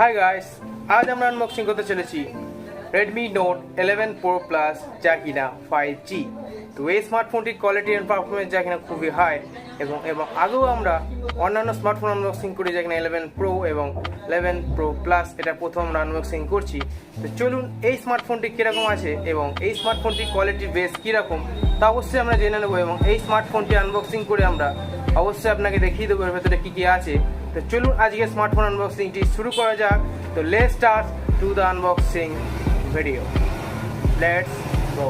Hi guys, আজ আমরা unboxing করতে চলেছি Redmi Note 11 Pro Plus যা কিনা 5G। তো এই স্মার্টফোনটির কোয়ালিটি এন্ড পারফরমেন্স যা কিনা খুবই হাই এবং আগেও আমরা অন্যান্য স্মার্টফোন আনবক্সিং করি যা কিনা 11 Pro এবং 11 Pro Plus, এটা প্রথম আমরা আনবক্সিং করছি। তো চলুন এই স্মার্টফোনটি কীরকম আছে এবং এই স্মার্টফোনটির কোয়ালিটির বেস কীরকম তা অবশ্যই আমরা জেনে নেবো এবং এই স্মার্টফোনটি আনবক্সিং করে আমরা অবশ্যই আপনাকে দেখিয়ে দেবো এর ভেতরে কী কী আছে। তো চলুন আজকে স্মার্টফোন আনবক্সিংটি শুরু করা যাক। তো let's start to the unboxing video. Let's go.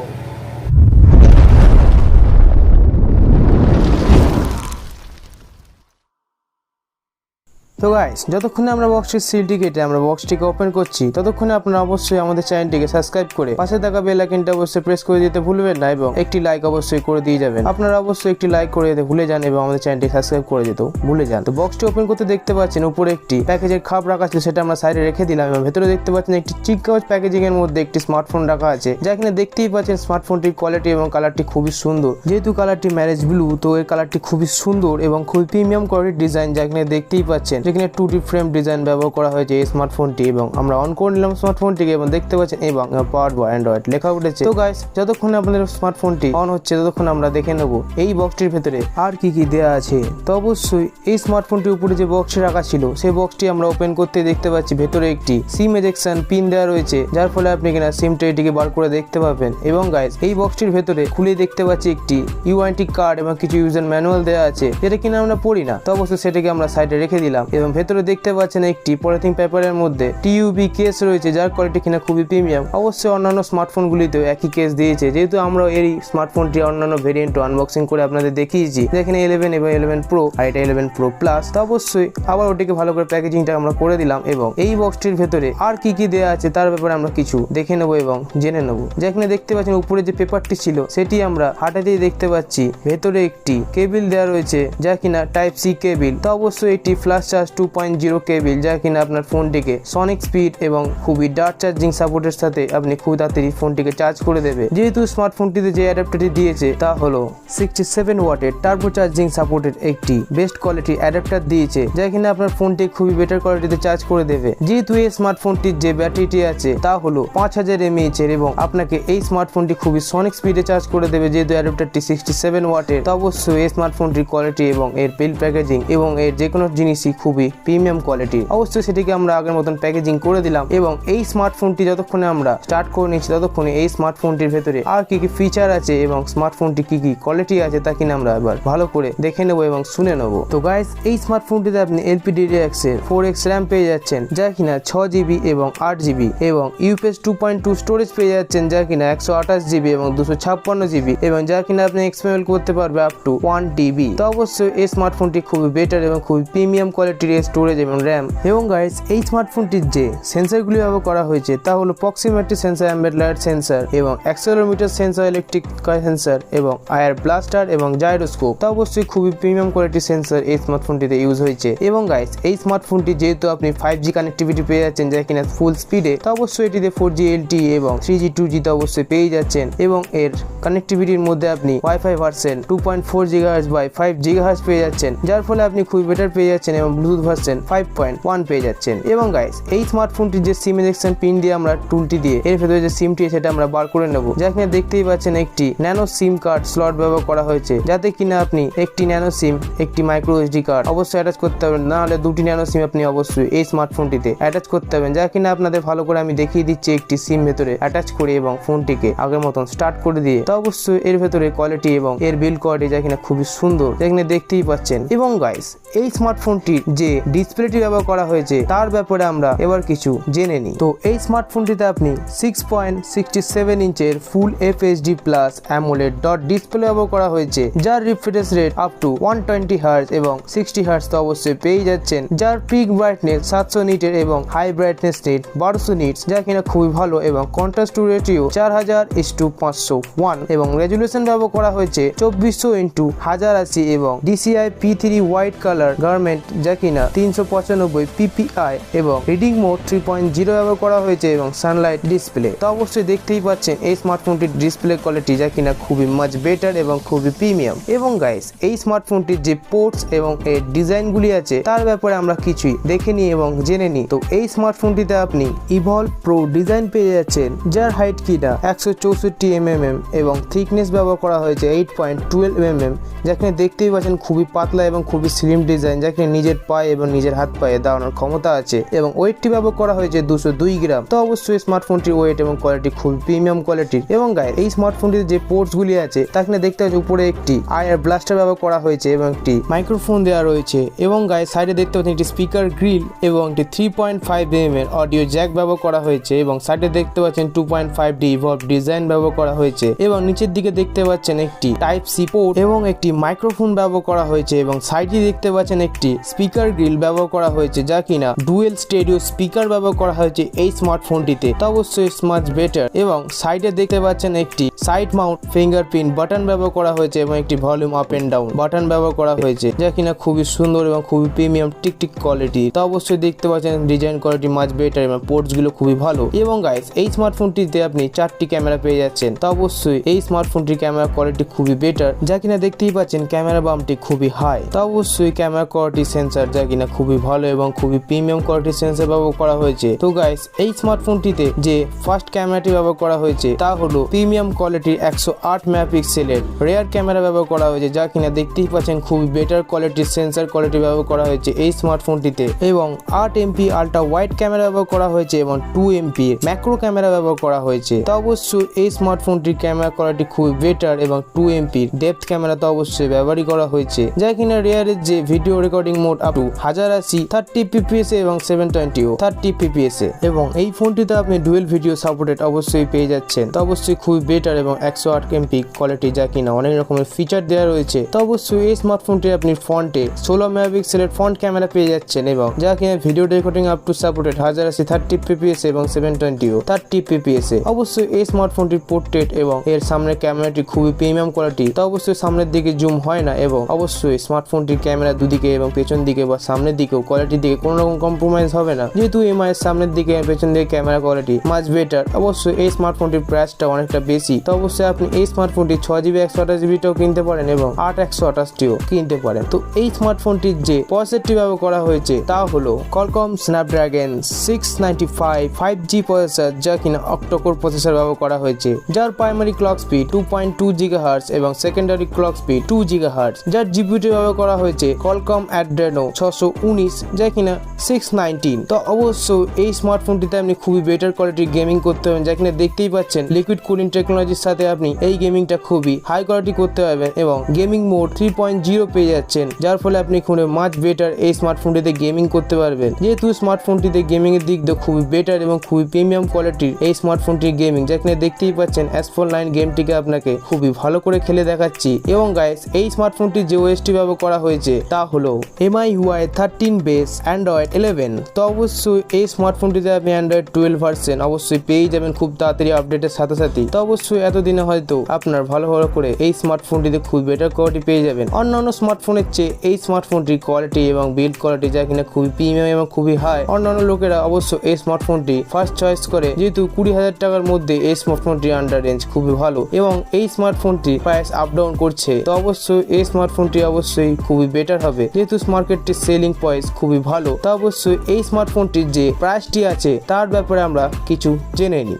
তো গাইস, যতক্ষণে আমরা বক্সটির সিলটি কেটে আমরা বক্সটিকে ওপেন করছি ততক্ষণে আপনারা অবশ্যই আমাদের চ্যানেলটিকে সাবস্ক্রাইব করে পাশে থাকা বেল আইকনটা অবশ্যই প্রেস করে দিতে ভুলবেন না এবং একটি লাইক অবশ্যই করে দিয়ে যাবেন। আপনারা অবশ্যই একটি লাইক করে দিতে ভুলে যান এবং আমাদের চ্যানেলটি সাবস্ক্রাইব করে যেতেও ভুলে যান। তো বক্সটি ওপেন করতে দেখতে পাচ্ছেন উপরে একটি প্যাকেজের খাপ রাখা আছে, সেটা আমরা সাইডে রেখে দিলাম এবং ভেতরে দেখতে পাচ্ছেন একটি চিক কাগজ প্যাকেজিং এর মধ্যে একটি স্মার্টফোন রাখা আছে, যা কিনা দেখতেই পাচ্ছেন স্মার্টফোনটির কোয়ালিটি এবং কালারটি খুবই সুন্দর। যেহেতু কালারটি ম্যারেজ ব্লু, তো এর কালারটি খুবই সুন্দর এবং খুবই প্রিমিয়াম কোয়ালিটির ডিজাইন, যা কিনা দেখতেই পাচ্ছেন যেখানে 2D ফ্রেম ডিজাইন ব্যবহার করা হয়েছে এই স্মার্টফোনটি। এবং আমরা অন করে নিলাম স্মার্টফোনটিকে এবং দেখতে পাচ্ছেন এবং পাওয়ার বাই অ্যান্ড্রয়েড লেখা উঠেছে। তো গাইস, যতক্ষণ আপনাদের স্মার্টফোনটি অন হচ্ছে ততক্ষণ আমরা দেখে নেব এই বক্সটির ভেতরে আর কি কি দেওয়া আছে। তো অবশ্যই এই স্মার্টফোনটির উপরে যে বক্সটি রাখা ছিল সেই বক্সটি আমরা ওপেন করতে দেখতে পাচ্ছি ভেতরে একটি সিম এজেকশন পিন দেওয়া রয়েছে, যার ফলে আপনি কিনা সিমটা এটিকে বার করে দেখতে পাবেন। এবং গাইস, এই বক্সটির ভেতরে খুলে দেখতে পাচ্ছি একটি ইউআইটি কার্ড এবং কিছু ইউজার ম্যানুয়াল দেওয়া আছে, যেটা কিনা আমরা পড়ি না। তো অবশ্যই সেটাকে আমরা সাইডে রেখে দিলাম এবং ভেতরে দেখতে পাচ্ছেন একটি পলিথিন পেপারের মধ্যে টিইউবি কেস রয়েছে, যার কোয়ালিটি কিনা খুবই প্রিমিয়াম। অবশ্যই অন্যান্য স্মার্টফোনগুলিতেও একই কেস দিয়েছে, যেহেতু আমরা এই স্মার্টফোনটি অন্যান্য ভেরিয়েন্ট আনবক্সিং করে আপনাদের দেখিয়েছি, যেখানে 11 এবং 11 Pro আর এটা 11 Pro Plus। তো অবশ্যই আবার ওটিকে ভালো করে প্যাকেজিংটা আমরা করে দিলাম এবং এই বক্সটির ভেতরে আর কি কি দেওয়া আছে তার ব্যাপারে আমরা কিছু দেখে নেবো এবং জেনে নেবো। যেখানে দেখতে পাচ্ছেন উপরে যে পেপারটি ছিল সেটি আমরা হাঁটাতেই দেখতে পাচ্ছি ভেতরে একটি কেবিল দেওয়া রয়েছে, যা কিনা টাইপ সি কেবিল। তো অবশ্যই এটি ফ্ল্যাশ চার্জ 2.0 কেবিল, যা কিনা আপনার ফোনটিকে সনিক স্পিড এবং খুবই ডার্ট চার্জিং সাপোর্টের সাথে আপনি খুব তাড়াতাড়ি ফোনটিকে চার্জ করে দেবে। যেহেতু স্মার্টফোনটিতে যে অ্যাডাপ্টারটি দিয়েছে তা হলো 67 ওয়াটের টার্বো চার্জিং সাপোর্টের একটি বেস্ট কোয়ালিটি অ্যাডাপ্টার দিয়েছে, যা কিনা আপনার ফোনটি খুবই বেটার কোয়ালিটিতে চার্জ করে দেবে। যেহেতু এই স্মার্টফোনটির যে ব্যাটারিটি আছে তা হলো 5000 mAh এর এবং আপনাকে এই স্মার্টফোনটি খুবই সনিক স্পিডে চার্জ করে দেবে, যেহেতু অ্যাডাপ্টারটি 67 ওয়াটের। তো অবশ্যই এই স্মার্টফোনটির কোয়ালিটি এবং এর বিল্ড প্যাকেজিং এবং এর যে কোনো জিনিসই খুবই প্রিমিয়াম কোয়ালিটি। অবশ্যই সেটিকে আমরা আগের মতন প্যাকেজিং করে দিলাম এবং এই স্মার্টফোনটি যতক্ষণে আমরা স্টার্ট করে নিচ্ছি ততক্ষণে এই স্মার্টফোনটির ভেতরে আর কি কি ফিচার আছে এবং স্মার্টফোনটি কি কি কোয়ালিটি আছে তা কিনা আমরা এবার ভালো করে দেখে নেবো এবং শুনে নেবো। তো গাইস, এই স্মার্টফোনটিতে আপনি LPDDR4 এর 4x RAM পেয়ে যাচ্ছেন, যা কিনা 6GB এবং 8GB এবং UFS 2.2 স্টোরেজ পেয়ে যাচ্ছেন, যা কিনা 128GB এবং 256GB এবং যা কিনা আপনি এক্সপেরিমেন্ট করতে পারবে আপ টু 1TB। তো অবশ্যই এই স্মার্টফোনটি খুবই বেটার এবং খুবই প্রিমিয়াম কোয়ালিটির স্টোরেজ এবং RAM। এবং গাইস, এই স্মার্টফোনটির যে সেন্সরগুলি ব্যবহার করা হয়েছে তা হলো proximity sensor, ambient light sensor এবং অ্যাক্সেলেরোমিটার সেন্সর, ইলেকট্রিক সেন্সর এবং আয়ার ব্লাস্টার এবং জাইরোস্কোপ। তা অবশ্যই খুবই প্রিমিয়াম কোয়ালিটির সেন্সর এই স্মার্টফোনটিতে ইউজ হয়েছে। এবং গাইস, এই স্মার্টফোনটি যেহেতু আপনি 5G কানেক্টিভিটি পেয়ে যাচ্ছেন, যা কিনা ফুল স্পিডে, তা অবশ্যই এটিতে 4G LTE এবং 3G 2G তে অবশ্যই পেয়ে যাচ্ছেন এবং এর কানেক্টিভিটির মধ্যে আপনি wifi version 2.4 GHz by 5 GHz পেয়ে যাচ্ছেন, যার ফলে আপনি খুবই বেটার পেয়ে যাচ্ছেন এবং ব্লুটুথ ভার্সন 5.1 পেয়ে যাচ্ছেন। এবং গাইস, এই স্মার্টফোনটির যে সিম ইনজেকশন পিন দিয়ে আমরা টুলটি দিয়ে এর ভেতরে যে সিমটি সেটা আমরা বার করে নেব, যেখানে দেখতেই পাচ্ছেন একটি ন্যানো সিম কার্ড স্লট ব্যবহার করা হয়েছে, যাতে কিনা আপনি একটি ন্যানো সিম, একটি মাইক্রো এসডি কার্ড অবশ্যই অ্যাটাচ করতে পারবেন, না হলে দুটি ন্যানো সিম আপনি অবশ্যই এই স্মার্টফোনটিতে অ্যাটাচ করতে পারবেন, যা কিনা আপনাদের ভালো করে আমি দেখিয়ে দিচ্ছি একটি সিম ভেতরে অ্যাটাচ করে এবং ফোনটিকে আগের মতন স্টার্ট করে দিয়ে। তো অবশ্যই এর ভেতরে কোয়ালিটি এবং এর বিল্ড কোয়ালিটি যা কিনা খুবই সুন্দর, যেখানে দেখতেই পাচ্ছেন। এবং গাইস, এই স্মার্টফোনটির যে ডিসপ্লেটি ব্যবহার করা হয়েছে তার ব্যাপারে আমরা এবার কিছু জেনে নিই। তো এই স্মার্টফোনটিতে আপনি 6.67 ইঞ্চের ফুল FHD plus AMOLED dot display ব্যবহার করা হয়েছে, যার refresh rate up to 120 Hz এবং 60 Hz তো অবশ্যই পেয়ে যাচ্ছেন, যার পিক ব্রাইটনেস 700 নিটের এবং হাই ব্রাইটনেস রেট 1200 নিটস, যা কিনা খুবই ভালো এবং কন্ট্রাস্ট টু রেটিও 4000:501 এবং রেজুলেশন ব্যবহার করা হয়েছে 2400x1080 এবং DCI P3 white colour garment, যা কিনা কিনা 395 PPI এবং রিডিং মোড 3.0 ব্যবহার করা হয়েছে এবং সানলাইট ডিসপ্লে। তো অবশ্যই দেখতেই পাচ্ছেন এই স্মার্টফোনটির ডিসপ্লে কোয়ালিটি যা কিনা খুবই মাচ বেটার এবং খুবই প্রিমিয়াম। এবং গাইস এই স্মার্টফোনটির যে পোর্টস এবং এর ডিজাইনগুলি আছে তার ব্যাপারে আমরা কিছুই দেখে নিই এবং জেনে নিই। তো এই স্মার্টফোনটিতে আপনি ইভলভ প্রো ডিজাইন পেয়ে যাচ্ছেন, যার হাইট কিনা 164 mm এবং থিকনেস ব্যবহার করা হয়েছে 8.12 mm, যা কিনা দেখতেই পাচ্ছেন খুবই পাতলা এবং খুবই স্লিম ডিজাইন, যা কিনা নিজের পায়ে এবং নিজের হাত পায়ে দাঁড়ানোর ক্ষমতা আছে এবং ওয়েটটি ব্যবহার করা হয়েছে 202 গ্রাম। তো অবশ্যই স্মার্টফোনটির ওয়েট এবং কোয়ালিটি খুবই প্রিমিয়াম কোয়ালিটির। এবং গাইস এই স্মার্টফোনটির যে পোর্টস গুলি আছে তা কিনা দেখতে পাচ্ছেন উপরে একটি আয়ার ব্লাস্টার ব্যবহার করা হয়েছে এবং একটি মাইক্রোফোন দেওয়া রয়েছে। এবং গাইস সাইডে দেখতে পাচ্ছেন একটি স্পিকার গ্রিল এবং একটি 3.5 mm এর অডিও জ্যাক ব্যবহার করা হয়েছে এবং সাইডে দেখতে পাচ্ছেন 2.5D ইভলভ ডিজাইন ব্যবহার করা হয়েছে এবং নিচের দিকে দেখতে পাচ্ছেন একটি টাইপ সি পোর্ট এবং একটি মাইক্রোফোন ব্যবহার করা হয়েছে এবং সাইডে দেখতে পাচ্ছেন একটি স্পিকার গ্রিল ব্যবহার করা হয়েছে যা কিনা ডুয়েল স্টেরিও স্পিকার ব্যবহার করা হয়েছে এই স্মার্টফোনটিতে। তো অবশ্যই মাচ বেটার। এবং সাইডে দেখতে পাচ্ছেন একটি সাইড মাউন্ট ফিঙ্গারপ্রিন্ট বাটন ব্যবহার করা হয়েছে এবং একটি volume up and down button ব্যবহার করা হয়েছে যা কিনা খুবই সুন্দর এবং খুবই প্রিমিয়াম টিকটিক কোয়ালিটি। তো অবশ্যই দেখতে পাচ্ছেন ডিজাইন কোয়ালিটি মাচ বেটার এবং পোর্টস গুলো খুবই ভালো। এবং গাইস এই স্মার্টফোনটিতে আপনি 4টি ক্যামেরা পেয়ে যাচ্ছেন। তো অবশ্যই এই স্মার্টফোনটির ক্যামেরা কোয়ালিটি খুবই বেটার, যা কিনা দেখতেই পাচ্ছেন ক্যামেরা বামটি খুবই হাই। তো অবশ্যই ক্যামেরা কোয়ালিটি সেন্সর যা কিনা খুবই ভালো এবং খুবই প্রিমিয়াম কোয়ালিটি সেন্সর ব্যবহার করা হয়েছে। তো গাইস এই স্মার্টফোনটিতে যে ফার্স্ট ক্যামেরাটি ব্যবহার করা হয়েছে তা হলো প্রিমিয়াম কোয়ালিটির 108 মেগাপিক্সেলের রিয়ার ক্যামেরা ব্যবহার করা হয়েছে, যা কিনা দেখতেই পাচ্ছেন খুবই বেটার কোয়ালিটির সেন্সর কোয়ালিটি ব্যবহার করা হয়েছে এই স্মার্টফোনটিতে। এবং 8 MP আল্ট্রা ওয়াইড ক্যামেরা ব্যবহার করা হয়েছে এবং 2 MP ম্যাক্রো ক্যামেরা ব্যবহার করা হয়েছে। তো অবশ্যই এই স্মার্টফোনটির ক্যামেরা কোয়ালিটি খুবই বেটার এবং 2 MP ডেপথ ক্যামেরা তো অবশ্যই ব্যবহারই করা হয়েছে, যা কিনা রিয়ারের যে video recording mode up to 1080 30 fps এবং 720 30 fps এবং এই ফোনটিতে আপনি ডুয়েল ভিডিও সাপোর্টেড অবশ্যই পেয়ে যাচ্ছেন। তো অবশ্যই খুবই বেটার এবং 108 MP কোয়ালিটি যা কিনা অনেক রকমের ফিচার দেওয়া রয়েছে। তো অবশ্যই এই স্মার্টফোনটি আপনি ফ্রন্টে 16 মেগাপিক্সেলের ফ্রন্ট ক্যামেরা পেয়ে যাচ্ছেন এবং যা কিনা video recording up to supported 1080 30 fps এবং 720 30 fps। অবশ্যই এই স্মার্টফোনটির পোর্ট্রেট এবং এর সামনের ক্যামেরাটি খুবই প্রিমিয়াম কোয়ালিটি। তো অবশ্যই সামনের দিকে জুম হয় না এবং অবশ্যই স্মার্টফোনটির ক্যামেরা দুদিকে এবং পেছন দিকে বা সামনের দিকেও কোয়ালিটির দিকে কোনো রকম কম্প্রোমাইজ হবে না, যেহেতু এমআই সামনের দিকে পেছন দিকে ক্যামেরা কোয়ালিটি মাচ বেটার। অবশ্যই এই স্মার্টফোনটির প্রাইসটা অনেকটা বেশি। তো অবশ্যই আপনি এই স্মার্টফোনটি 6GB 128GBটাও কিনতে পারেন এবং 8 128টিও কিনতে পারেন। তো এই স্মার্টফোনটির যে প্রসেসরটি ব্যবহার করা হয়েছে তা হলো Qualcomm Snapdragon 695 5G প্রসেসর, যা কিনা অক্টোকোর প্রসেসর ব্যবহার করা হয়েছে, যার প্রাইমারি ক্লক স্পিড 2.2 GHz এবং সেকেন্ডারি ক্লক স্পিড 2 GHz, যার জিপিইউটি ব্যবহার করা হয়েছে Qualcomm Adreno 619, যা কিনা 619। তো অবশ্যই এই স্মার্টফোনটিতে আপনি খুবই বেটার কোয়ালিটির গেমিং করতে পারবেন, যা কিনা দেখতেই পাচ্ছেন লিকুইড কুলিং টেকনোলজির সাথে আপনি এই গেমিংটা খুবই হাই কোয়ালিটি করতে পারবেন এবং গেমিং মোড 3.0 পেয়ে যাচ্ছেন, যার ফলে আপনি খুবই মাচ বেটার এই স্মার্টফোনটিতে গেমিং করতে পারবেন। যেহেতু স্মার্টফোনটিতে গেমিং এর দিক দিয়ে খুবই বেটার এবং খুবই প্রিমিয়াম কোয়ালিটির এই স্মার্টফোনটির গেমিং, যা কিনা দেখতেই পাচ্ছেন S49 গেমটিকে আপনাকে খুবই ভালো করে খেলে দেখাচ্ছি। এবং গাইস এই স্মার্টফোনটির যে ওএসটি ব্যবহার করা হয়েছে তা হলো MIUI 13 বেস Android 11। তো অবশ্যই এই স্মার্টফোনটিতে আপনি Android 12 ভার্সন অবশ্যই পেয়ে যাবেন খুব তাড়াতাড়ি আপডেটের সাথে সাথে। তো অবশ্যই এতদিনে হয়তো আপনার ভালো করে এই স্মার্টফোনটিতে খুব বেটার কোয়ালিটি পেয়ে যাবেন। অন্যান্য স্মার্টফোনের চেয়ে এই স্মার্টফোনটির কোয়ালিটি এবং বিল্ড কোয়ালিটি যা কিনা খুবই প্রিমিয়াম এবং খুবই হাই। অন্যান্য লোকেরা অবশ্য এই স্মার্টফোনটি ফার্স্ট চয়েস করে, যেহেতু 20,000 টাকার মধ্যে এই স্মার্টফোনটি আন্ডার রেঞ্জ খুবই ভালো এবং এই স্মার্টফোনটি প্রাইস আপ ডাউন করছে। তো অবশ্যই এই স্মার্টফোনটি অবশ্যই খুবই বেটার হবে, যেহেতু মার্কেটটির সেলিং প্রাইস খুবই ভালো। তো অবশ্যই এই স্মার্টফোনটির যে প্রাইসটি আছে তার ব্যাপারে আমরা কিছু জেনে নিই।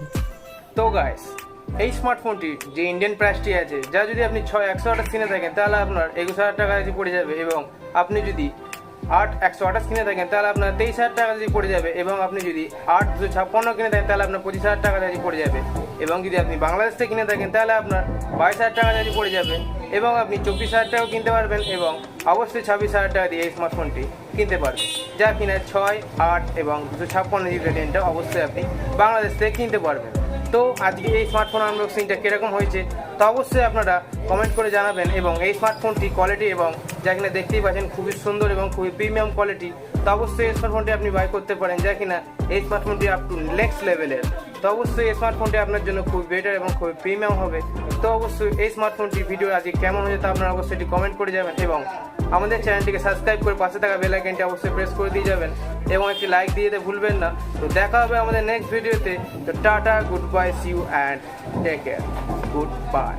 তো গাইস এই স্মার্টফোনটির যে ইন্ডিয়ান প্রাইসটি আছে, যা যদি আপনি 128 কিনে থাকেন তাহলে আপনার 21,000 টাকা পড়ে যাবে এবং আপনি যদি 8 128 কিনে থাকেন তাহলে আপনার 23,000 টাকা পড়ে যাবে এবং আপনি যদি 8 256 কিনে থাকেন তাহলে আপনার 25,000 টাকা পড়ে যাবে এবং যদি আপনি বাংলাদেশ থেকে কিনে থাকেন তাহলে আপনার 22,000 টাকা পড়ে যাবে এবং আপনি 24,000 টাকাও কিনতে পারবেন এবং অবশ্যই 26,000 টাকা দিয়ে এই স্মার্টফোনটি কিনতে পারবেন, যা কিনা 6 8 এবং 256GB ভ্যারিয়েন্টটা অবশ্যই আপনি বাংলাদেশ থেকে কিনতে পারবেন। তো আজকে এই স্মার্টফোন আনবক্সিংটা কীরকম হয়েছে তো অবশ্যই আপনারা কমেন্ট করে জানাবেন এবং এই স্মার্টফোনটি কোয়ালিটি এবং যা কিনা দেখতেই পাচ্ছেন খুবই সুন্দর এবং খুবই প্রিমিয়াম কোয়ালিটি। তো অবশ্যই এই স্মার্টফোনটি আপনি বাই করতে পারেন, যা কিনা এই স্মার্টফোনটি আপ টু নেক্সট লেভেলের। তো অবশ্যই এই স্মার্টফোনটি আপনার জন্য খুব বেটার এবং খুবই প্রিমিয়াম হবে। তো অবশ্যই এই স্মার্টফোনটি ভিডিও আজকে কেমন হয়েছে তা আপনারা অবশ্যই কমেন্ট করে যাবেন এবং আমাদের চ্যানেলটিকে সাবস্ক্রাইব করে পাশে থাকা বেল আইকনটি অবশ্যই প্রেস করে দিয়ে যাবেন এবং একটি লাইক দিয়ে দিতে ভুলবেন না। তো দেখা হবে আমাদের নেক্সট ভিডিওতে। তো টাটা, good bye, see you and take care, good by.